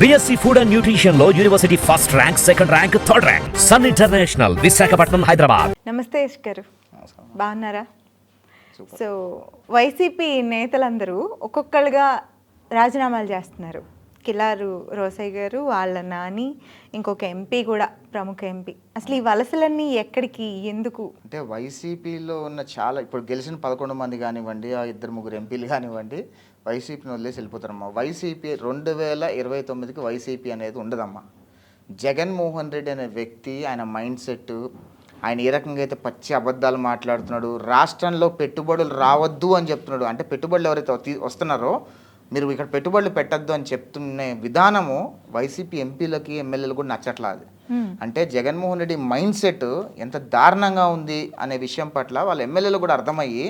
BSc food and nutrition లో university first rank, second rank, third rank. Sun International, Visakhapatnam, Hyderabad. నమస్తే యశ్ గారు, బాగున్నారా? So YCP నేతలందరూ ఒక్కొక్కరుగా రాజీనామాలు చేస్తున్నారు. కిలారు రోసయ్య గారు, వాళ్ళ నాని, ఇంకొక ఎంపీ కూడా, ప్రముఖ ఎంపీ. అసలు ఈ వలసలన్నీ ఎక్కడికి, ఎందుకు? అంటే వైసీపీలో ఉన్న చాలా ఇప్పుడు గెలిచిన 11 మంది కానివ్వండి, ఆ 2-3 ఎంపీలు కానివ్వండి, వైసీపీని వదిలేసి వెళ్ళిపోతారమ్మా. వైసీపీ 2029కి వైసీపీ అనేది ఉండదమ్మా. జగన్మోహన్ రెడ్డి అనే వ్యక్తి, ఆయన మైండ్ సెట్, ఆయన ఏ రకంగా అయితే పచ్చి అబద్ధాలు మాట్లాడుతున్నాడు, రాష్ట్రంలో పెట్టుబడులు రావద్దు అని చెప్తున్నాడు. అంటే పెట్టుబడులు ఎవరైతే వస్తున్నారో మీరు ఇక్కడ పెట్టుబడులు పెట్టద్దు అని చెప్తున్న విధానము వైసీపీ ఎంపీలకి, ఎమ్మెల్యేలు కూడా నచ్చట్లా. అది అంటే జగన్మోహన్ రెడ్డి మైండ్ సెట్ ఎంత దారుణంగా ఉంది అనే విషయం పట్ల వాళ్ళ ఎమ్మెల్యేలు కూడా అర్థమయ్యి,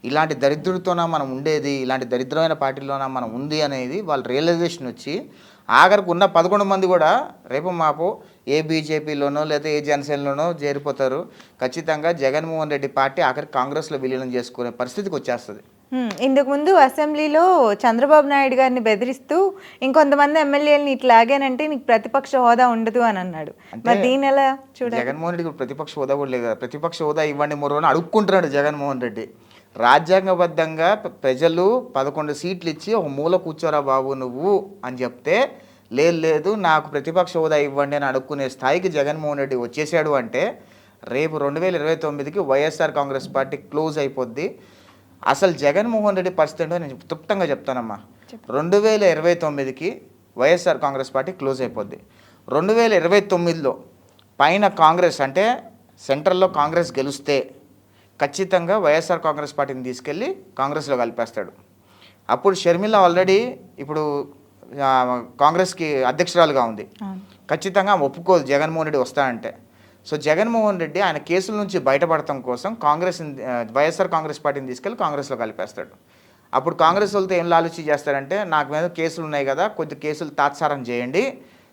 ఇలాంటి దరిద్రుడితోనా మనం ఉండేది, ఇలాంటి దరిద్రమైన పార్టీలోనా మనం ఉంది అనేది వాళ్ళ రియలైజేషన్ వచ్చి ఆఖరికి ఉన్న 11 మంది కూడా రేపు మాపు ఏ బీజేపీలోనో లేదా ఏ జనసేనలోనో చేరిపోతారు. ఖచ్చితంగా జగన్మోహన్ రెడ్డి పార్టీ ఆఖరికి కాంగ్రెస్లో విలీనం చేసుకునే పరిస్థితికి వచ్చేస్తుంది. ఇంతకు ముందు అసెంబ్లీలో చంద్రబాబు నాయుడు గారిని బెదిరిస్తూ ఇంకొంతమంది ఎమ్మెల్యేలని ఇట్లాగానంటే నీకు ప్రతిపక్ష హోదా ఉండదు అని అన్నాడు. మరి దీని ఎలా చూడాలి? జగన్మోహన్ రెడ్డి ప్రతిపక్ష హోదా కూడా లేదు కదా. ప్రతిపక్ష హోదా ఇవ్వండి మొరని అడుక్కుంటున్నాడు జగన్మోహన్ రెడ్డి. రాజ్యాంగబద్ధంగా ప్రజలు 11 సీట్లు ఇచ్చి ఒక మూల కూర్చోరా బాబు నువ్వు అని చెప్తే, లేదు నాకు ప్రతిపక్ష హోదా ఇవ్వండి అని అడుక్కునే స్థాయికి జగన్మోహన్ రెడ్డి వచ్చేసాడు. అంటే రేపు 2029కి వైఎస్ఆర్ కాంగ్రెస్ పార్టీ క్లోజ్ అయిపోద్ది. అసలు జగన్మోహన్ రెడ్డి పరిస్థితి ఏంటో నేను క్లుప్తంగా చెప్తానమ్మా. 2029కి వైఎస్ఆర్ కాంగ్రెస్ పార్టీ క్లోజ్ అయిపోద్ది. 2029లో పైన కాంగ్రెస్ అంటే సెంట్రల్లో కాంగ్రెస్ గెలిస్తే ఖచ్చితంగా వైఎస్ఆర్ కాంగ్రెస్ పార్టీని తీసుకెళ్ళి కాంగ్రెస్లో కలిపేస్తాడు. అప్పుడు షర్మిల ఆల్రెడీ ఇప్పుడు కాంగ్రెస్కి అధ్యక్షురాలుగా ఉంది. ఖచ్చితంగా ఒప్పుకోదు జగన్మోహన్ రెడ్డి వస్తాడంటే. సో జగన్మోహన్ రెడ్డి ఆయన కేసుల నుంచి బయటపడటం కోసం వైఎస్ఆర్ కాంగ్రెస్ పార్టీని తీసుకెళ్ళి కాంగ్రెస్లో కలిపేస్తాడు. అప్పుడు కాంగ్రెస్ వాళ్ళతో ఏం లాలూచి చేస్తారంటే, నాకు మీద కేసులు ఉన్నాయి కదా, కొద్ది కేసులు తాత్సారం చేయండి,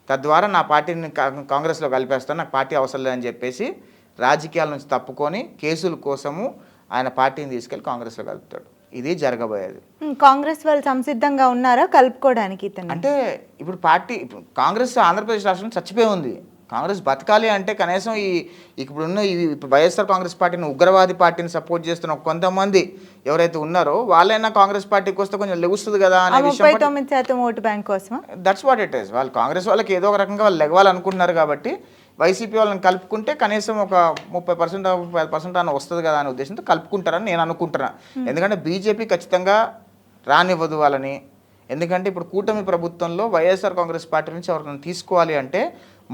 తద్వారా నా పార్టీని కాంగ్రెస్లో కలిపేస్తాను, నాకు పార్టీ అవసరం లేదని చెప్పేసి రాజకీయాల నుంచి తప్పుకొని కేసుల కోసము ఆయన పార్టీని తీసుకెళ్ళి కాంగ్రెస్లో కలుపుతాడు. ఇది జరగబోయేది. కాంగ్రెస్ వాళ్ళు సంసిద్ధంగా ఉన్నారా కలుపుకోవడానికి? అంటే ఇప్పుడు కాంగ్రెస్ ఆంధ్రప్రదేశ్ రాష్ట్రంలో చచ్చిపోయి ఉంది. కాంగ్రెస్ బతకాలి అంటే కనీసం ఇప్పుడున్న వైఎస్ఆర్ కాంగ్రెస్ పార్టీని, ఉగ్రవాది పార్టీని సపోర్ట్ చేస్తున్న కొంతమంది ఎవరైతే ఉన్నారో వాళ్ళైనా కాంగ్రెస్ పార్టీకి వస్తే కొంచెం లెగుస్తుంది కదా అనే విషయం. 39% ఓటు బ్యాంక్ కోసం దట్స్ వాట్ ఇట్ ఈస్. వాళ్ళు కాంగ్రెస్ వాళ్ళకి ఏదో ఒక రకంగా వాళ్ళు లెగవాలనుకుంటున్నారు కాబట్టి వైసీపీ వాళ్ళని కలుపుకుంటే కనీసం ఒక 30%, 35% అని వస్తుంది కదా అనే ఉద్దేశంతో కలుపుకుంటారని నేను అనుకుంటున్నా. ఎందుకంటే బీజేపీ ఖచ్చితంగా రానివ్వదు వాళ్ళని. ఎందుకంటే ఇప్పుడు కూటమి ప్రభుత్వంలో వైఎస్ఆర్ కాంగ్రెస్ పార్టీ నుంచి ఎవరికైనా తీసుకోవాలి అంటే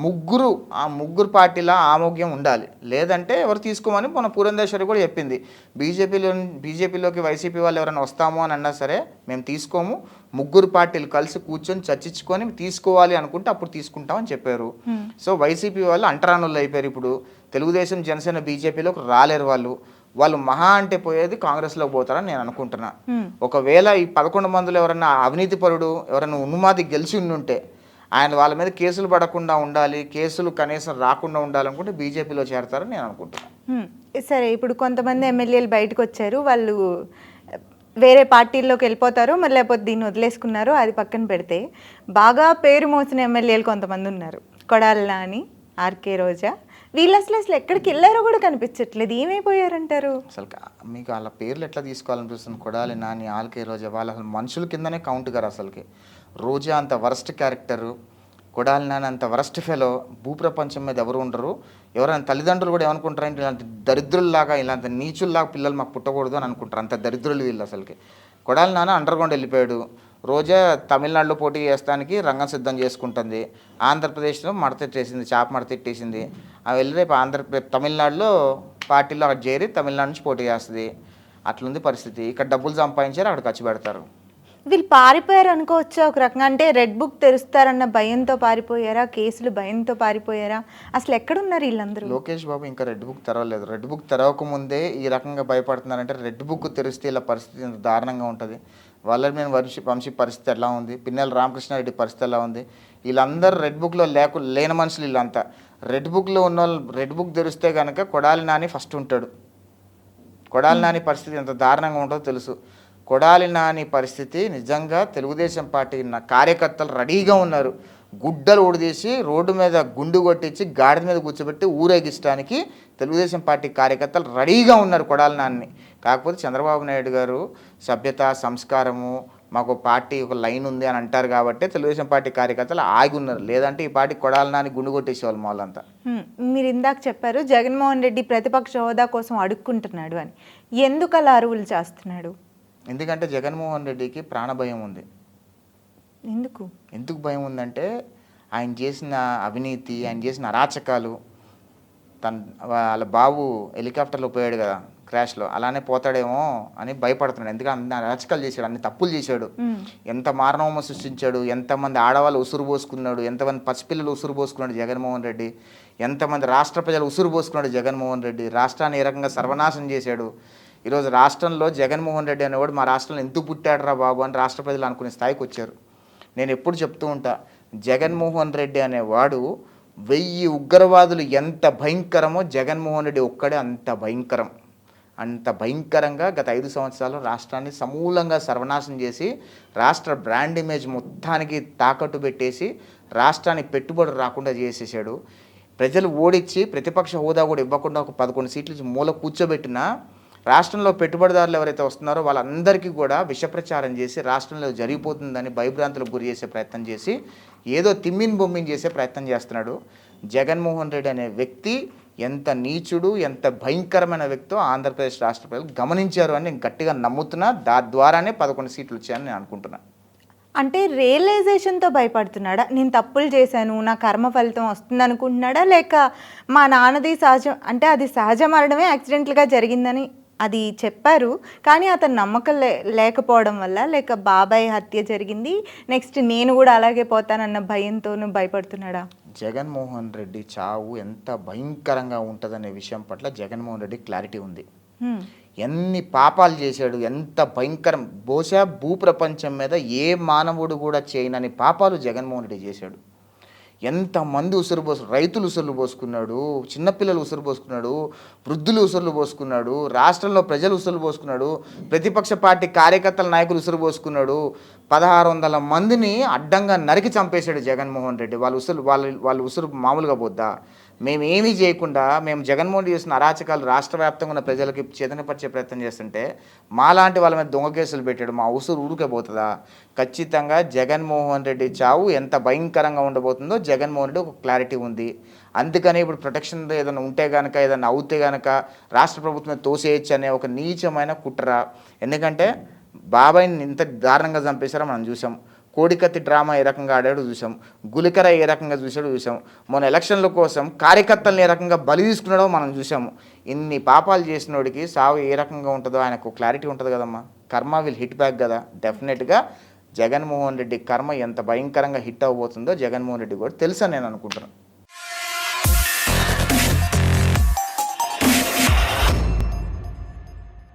ముగ్గురు పార్టీల ఆమోగ్యం ఉండాలి. లేదంటే ఎవరు తీసుకోమని మన పురంధేశ్వరి కూడా చెప్పింది. బీజేపీలోకి వైసీపీ వాళ్ళు ఎవరైనా వస్తాము అని అన్నా సరే మేము తీసుకోము, ముగ్గురు పార్టీలు కలిసి కూర్చొని చర్చించుకొని తీసుకోవాలి అనుకుంటే అప్పుడు తీసుకుంటామని చెప్పారు. సో వైసీపీ వాళ్ళు అంటరానులు అయిపోయారు. ఇప్పుడు తెలుగుదేశం, జనసేన, బీజేపీలోకి రాలేరు వాళ్ళు మహా అంటే పోయేది కాంగ్రెస్లోకి పోతారని నేను అనుకుంటున్నా. ఒకవేళ ఈ 11 మందిలో ఎవరైనా అవినీతి పరుడు, ఎవరైనా ఉన్మాది గెలిచి ఉండుంటే ఆయన వాళ్ళ మీద కేసులు పడకుండా ఉండాలి, కేసులు కనీసం రాకుండా ఉండాలనుకుంటే బీజేపీలో చేరతారని నేను అనుకుంటున్నాను. సరే, ఇప్పుడు కొంతమంది ఎమ్మెల్యేలు బయటకు వచ్చారు, వాళ్ళు వేరే పార్టీల్లోకి వెళ్ళిపోతారు, మరి లేకపోతే దీన్ని వదిలేసుకున్నారు, అది పక్కన పెడితే బాగా పేరు మోసిన ఎమ్మెల్యేలు కొంతమంది ఉన్నారు. కొడాలి నాని, ఆర్కే రోజా, వీళ్ళు అసలు ఎక్కడికి వెళ్ళారో కూడా కనిపించట్లేదు. ఏమైపోయారంటారు? అసలు మీకు వాళ్ళ పేర్లు ఎట్లా తీసుకోవాలనిపిస్తుంది? కొడాలి నాని, ఆర్కే రోజా, వాళ్ళు అసలు మనుషుల కిందనే కౌంట్ గారు. అసలుకి రోజా అంత వరస్ట్ క్యారెక్టరు, కొడాలి నాని అంత వరస్ట్ ఫెలో భూప్రపంచం మీద ఎవరు ఉండరు. ఎవరైనా తల్లిదండ్రులు కూడా ఏమనుకుంటారంటే ఇలాంటి దరిద్రుల్లాగా, ఇలాంటి నీచుల్లాగా పిల్లలు మాకు పుట్టకూడదు అని అనుకుంటారు. అంత దరిద్రులు వీళ్ళు. అసలుకి కొడాలి నాని అండర్గ్రౌండ్ వెళ్ళిపోయాడు. రోజా తమిళనాడులో పోటీ చేస్తానికి రంగం సిద్ధం చేసుకుంటుంది. ఆంధ్రప్రదేశ్లో మడతెట్టేసింది, చాప మడతెట్టేసింది. అవి వెళ్ళి రేపు తమిళనాడులో పార్టీలో అక్కడ చేరి తమిళనాడు నుంచి పోటీ చేస్తుంది. అట్లుంది పరిస్థితి. ఇక్కడ డబ్బులు సంపాదించారు, అక్కడ ఖర్చు పెడతారు. వీళ్ళు పారిపోయారు అనుకోవచ్చా ఒక రకంగా? అంటే రెడ్ బుక్ తెరుస్తారన్న భయంతో పారిపోయారా, కేసులు భయంతో పారిపోయారా, అసలు ఎక్కడున్నారు వీళ్ళందరూ? లోకేష్ బాబు ఇంకా రెడ్ బుక్ తెరవలేదు. రెడ్ బుక్ తెరవకముందే ఈ రకంగా భయపడుతున్నారంటే రెడ్ బుక్ తెరిస్తే ఇలా పరిస్థితి ఎంత దారుణంగా ఉంటుంది. వల్లభనేని వంశీ పరిస్థితి ఎలా ఉంది, పిన్నెల రామకృష్ణారెడ్డి పరిస్థితి ఎలా ఉంది, వీళ్ళందరూ రెడ్ బుక్లో లేని మనుషులు వీళ్ళంతా. రెడ్ బుక్లో ఉన్న వాళ్ళు రెడ్ బుక్ తెరిస్తే కనుక కొడాలి నాని ఫస్ట్ ఉంటాడు. కొడాలి నాని పరిస్థితి ఎంత దారుణంగా ఉంటుందో తెలుసు. కొడాలి నాని పరిస్థితి నిజంగా తెలుగుదేశం పార్టీ కార్యకర్తలు రెడీగా ఉన్నారు. గుడ్డలు ఊడదీసి రోడ్డు మీద గుండు కొట్టించి గాడిద మీద కూర్చోబెట్టి ఊరేగించడానికి తెలుగుదేశం పార్టీ కార్యకర్తలు రెడీగా ఉన్నారు కొడాలి నాన్ని. కాకపోతే చంద్రబాబు నాయుడు గారు సభ్యత సంస్కారము మాకు పార్టీ ఒక లైన్ ఉంది అని అంటారు కాబట్టి తెలుగుదేశం పార్టీ కార్యకర్తలు ఆగి ఉన్నారు. లేదంటే ఈ పార్టీ కొడాలి నాని గుండు కొట్టేసేవాళ్ళు వాళ్ళంతా. మీరు ఇందాక చెప్పారు జగన్మోహన్ రెడ్డి ప్రతిపక్ష హోదా కోసం అడుక్కుంటున్నాడు అని. ఎందుకు అలా అరువులు చేస్తున్నాడు? ఎందుకంటే జగన్మోహన్ రెడ్డికి ప్రాణభయం ఉంది. ఎందుకు భయం ఉందంటే ఆయన చేసిన అవినీతి, ఆయన చేసిన అరాచకాలు, వాళ్ళ బాబు హెలికాప్టర్లో పోయాడు కదా క్రాష్లో, అలానే పోతాడేమో అని భయపడుతున్నాడు. ఎందుకంటే అన్ని అరాచకాలు చేశాడు, అన్ని తప్పులు చేశాడు, ఎంత మారణహోమం సృష్టించాడు, ఎంతమంది ఆడవాళ్ళు ఉసురు పోసుకున్నాడు, ఎంతమంది పసిపిల్లలు ఉసురు పోసుకున్నాడు జగన్మోహన్ రెడ్డి, ఎంతమంది రాష్ట్ర ప్రజలు ఉసురు పోసుకున్నాడు జగన్మోహన్ రెడ్డి, రాష్ట్రాన్ని ఏ రకంగా సర్వనాశనం చేశాడు. ఈరోజు రాష్ట్రంలో జగన్మోహన్ రెడ్డి అనేవాడు మా రాష్ట్రంలో ఎందుకు పుట్టాడురా బాబు అని రాష్ట్ర ప్రజలు అనుకునే స్థాయికి వచ్చారు. నేను ఎప్పుడు చెప్తూ ఉంటా, జగన్మోహన్ రెడ్డి అనేవాడు 1000 ఉగ్రవాదులు ఎంత భయంకరమో జగన్మోహన్ రెడ్డి ఒక్కడే అంత భయంకరం. అంత భయంకరంగా గత 5 సంవత్సరాలు రాష్ట్రాన్ని సమూలంగా సర్వనాశనం చేసి రాష్ట్ర బ్రాండ్ ఇమేజ్ మొత్తానికి తాకట్టు పెట్టేసి రాష్ట్రానికి పెట్టుబడి రాకుండా చేసేసాడు. ప్రజలు ఓడించి ప్రతిపక్ష హోదా కూడా ఇవ్వకుండా ఒక 11 సీట్లు ఇచ్చి మూల కూర్చోబెట్టినా రాష్ట్రంలో పెట్టుబడిదారులు ఎవరైతే వస్తున్నారో వాళ్ళందరికీ కూడా విషప్రచారం చేసి రాష్ట్రంలో జరిగిపోతుందని భయభ్రాంతులకు గురి చేసే ప్రయత్నం చేసి ఏదో తిమ్మిన్ బొమ్మిన్ చేసే ప్రయత్నం చేస్తున్నాడు. జగన్మోహన్ రెడ్డి అనే వ్యక్తి ఎంత నీచుడు, ఎంత భయంకరమైన వ్యక్తో ఆంధ్రప్రదేశ్ రాష్ట్ర ప్రజలు గమనించారు అని నేను గట్టిగా నమ్ముతున్నా. దాని ద్వారానే 11 సీట్లు వచ్చాయని నేను అనుకుంటున్నా. అంటే రియలైజేషన్తో భయపడుతున్నాడా? నేను తప్పులు చేశాను, నా కర్మ ఫలితం వస్తుంది అనుకుంటున్నాడా? లేక మా నాన్నది సహజం, అంటే అది సహజ మరణమే యాక్సిడెంట్లుగా జరిగిందని అది చెప్పారు, కానీ అతను నమ్మకం లేకపోవడం వల్ల, లేక బాబాయ్ హత్య జరిగింది నెక్స్ట్ నేను కూడా అలాగే పోతానన్న భయంతోనూ భయపడుతున్నాడా? జగన్మోహన్ రెడ్డి చావు ఎంత భయంకరంగా ఉంటుందనే విషయం పట్ల జగన్మోహన్ రెడ్డి క్లారిటీ ఉంది. ఎన్ని పాపాలు చేశాడు, ఎంత భయంకరం, బహుశా భూప్రపంచం మీద ఏ మానవుడు కూడా చేయనని పాపాలు జగన్మోహన్ రెడ్డి చేశాడు. ఎంతమంది ఉసురు రైతులు ఉసురులు పోసుకున్నాడు, చిన్నపిల్లలు ఉసురు పోసుకున్నాడు, వృద్ధులు ఉసురులు పోసుకున్నాడు, రాష్ట్రంలో ప్రజలు ఉసురు పోసుకున్నాడు, ప్రతిపక్ష పార్టీ కార్యకర్తల నాయకులు ఉసురు పోసుకున్నాడు. 1600 మందిని అడ్డంగా నరికి చంపేశాడు జగన్మోహన్ రెడ్డి. వాళ్ళ ఉసురు మామూలుగా పోద్దా? మేమేమీ చేయకుండా మేము జగన్మోహన్ రెడ్డి చేసిన అరాచకాలు రాష్ట్ర వ్యాప్తంగా ఉన్న ప్రజలకి చైతన్యపరిచే ప్రయత్నం చేస్తుంటే మాలాంటి వాళ్ళ మీద దొంగ కేసులు పెట్టాడు. మా ఉసురు ఊరికే పోతుందా? ఖచ్చితంగా జగన్మోహన్ రెడ్డి చావు ఎంత భయంకరంగా ఉండబోతుందో జగన్మోహన్ రెడ్డి ఒక క్లారిటీ ఉంది. అందుకని ఇప్పుడు ప్రొటెక్షన్ ఏదైనా ఉంటే కనుక, ఏదైనా అవుతే కనుక రాష్ట్ర ప్రభుత్వం తోసేయచ్చు అనే ఒక నీచమైన కుట్ర. ఎందుకంటే బాబాయిని ఇంత దారుణంగా చంపేశారో మనం చూసాం. కోడికత్తి డ్రామా ఏ రకంగా ఆడాడు చూసాం, గులికర ఏ రకంగా చూసాం, మొన్న ఎలక్షన్ల కోసం కార్యకర్తలను ఏ రకంగా బలి తీసుకున్నాడో మనం చూసాము. ఇన్ని పాపాలు చేసినోడికి సావు ఏ రకంగా ఉంటుందో ఆయనకు క్లారిటీ ఉంటుంది కదమ్మా. కర్మ విల్ హిట్ బ్యాక్ కదా. డెఫినెట్గా జగన్మోహన్ రెడ్డి కర్మ ఎంత భయంకరంగా హిట్ అవ్వబోతుందో జగన్మోహన్ రెడ్డి కూడా తెలుసని నేను అనుకుంటున్నాను.